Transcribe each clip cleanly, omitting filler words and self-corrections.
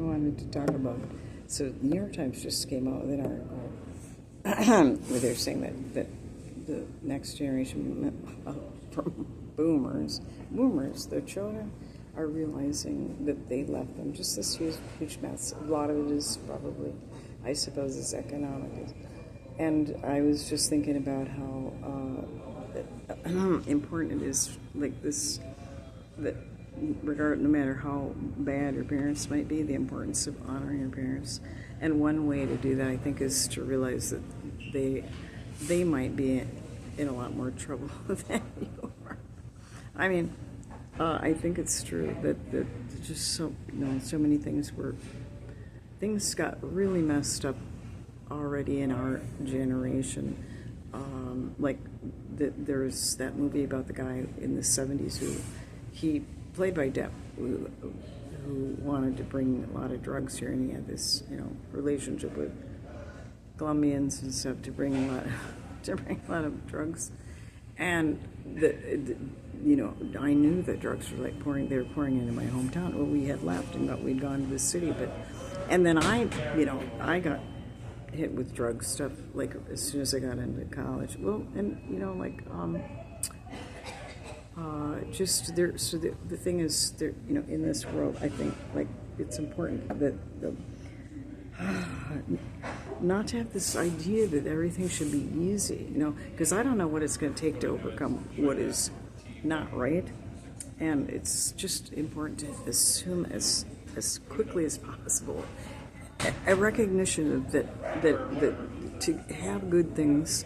wanted to talk about. So the New York Times just came out with an article where they're saying that the next generation from boomers, their children are realizing that they left them just this huge mess. A lot of it is probably, I suppose, is economic. And I was just thinking about how important it is, like this, that no matter how bad your parents might be, the importance of honoring your parents. And one way to do that, I think, is to realize that they might be in a lot more trouble than you are. I mean, I think it's true that just so many things got really messed up already in our generation. Like there's that movie about the guy in the 70s who he played by Depp, who wanted to bring a lot of drugs here, and he had this relationship with Colombians and stuff to bring a lot of drugs. And I knew that drugs were they were pouring into my hometown. Well, we had left and we'd gone to the city, and then I got hit with drug stuff like as soon as I got into college. Well, and just there. So the thing is, there, in this world, I think it's important that not to have this idea that everything should be easy, because I don't know what it's going to take to overcome what is not right, and it's just important to assume as quickly as possible a recognition of that to have good things,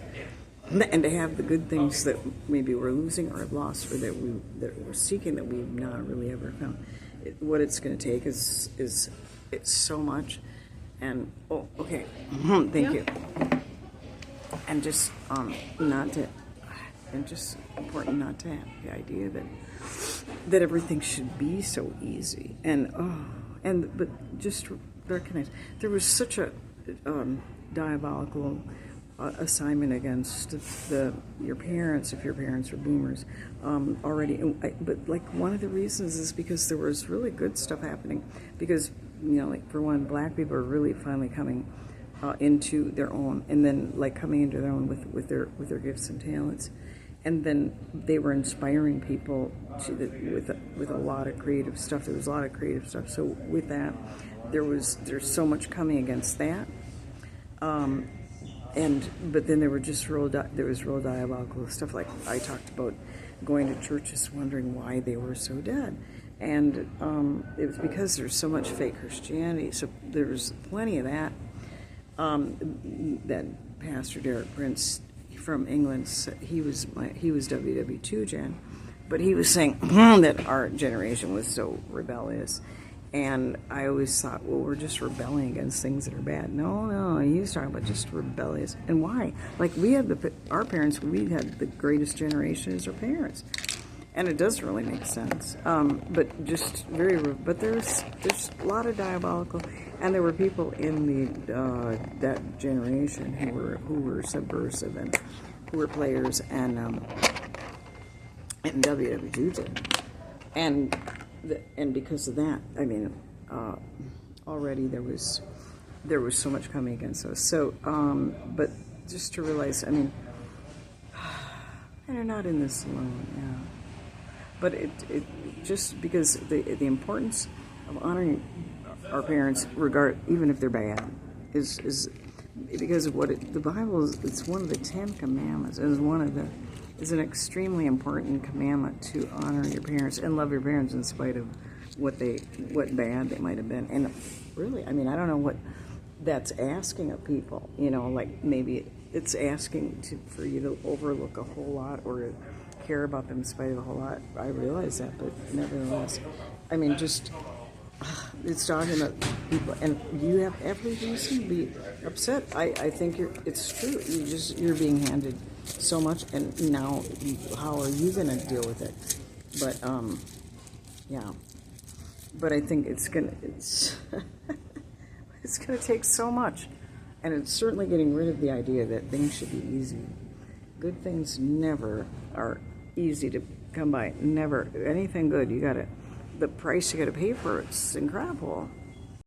and to have the good things that maybe we're losing or have lost, or that we're seeking that we've not really ever found. What it's going to take is it's so much. And thank you. And just just important not to have the idea that everything should be so easy. But just recognize there was such a diabolical assignment against your parents, if your parents are boomers, already. But one of the reasons is because there was really good stuff happening. Because for one, black people are really finally coming into their own, and then coming into their own with their gifts and talents, and then they were inspiring people with a lot of creative stuff. There was a lot of creative stuff. So with that, there's so much coming against that. But then there was real diabolical stuff. Like I talked about going to churches wondering why they were so dead. And it was because there's so much fake Christianity. So there's plenty of that. That Pastor Derek Prince from England, he was WW2 Gen, but he was saying that our generation was so rebellious. And I always thought, well, we're just rebelling against things that are bad. No, he was talking about just rebellious. And why? We had our parents, we had the greatest generation as our parents. And it doesn't really make sense. But there's a lot of diabolical, and there were people in that generation who were subversive and who were players and WW2 did. And because of that, I mean, already there was so much coming against us. So, but just to realize, I mean, and you're not in this alone, yeah. But it just because the importance of honoring our parents, even if they're bad, is because of what the Bible is. It's one of the 10 Commandments. Is an extremely important commandment to honor your parents and love your parents in spite of what bad they might have been. And really, I mean, I don't know what that's asking of people. Maybe it's asking for you to overlook a whole lot or to care about them in spite of a whole lot. I realize that, but nevertheless, I mean, just it's talking about people, and you have every reason to be upset. I think it's true. You're being handed so much, and now how are you going to deal with it? But yeah. But I think it's gonna take so much, and it's certainly getting rid of the idea that things should be easy. Good things never are easy to come by. Never. Anything good, the price you got to pay for it's incredible.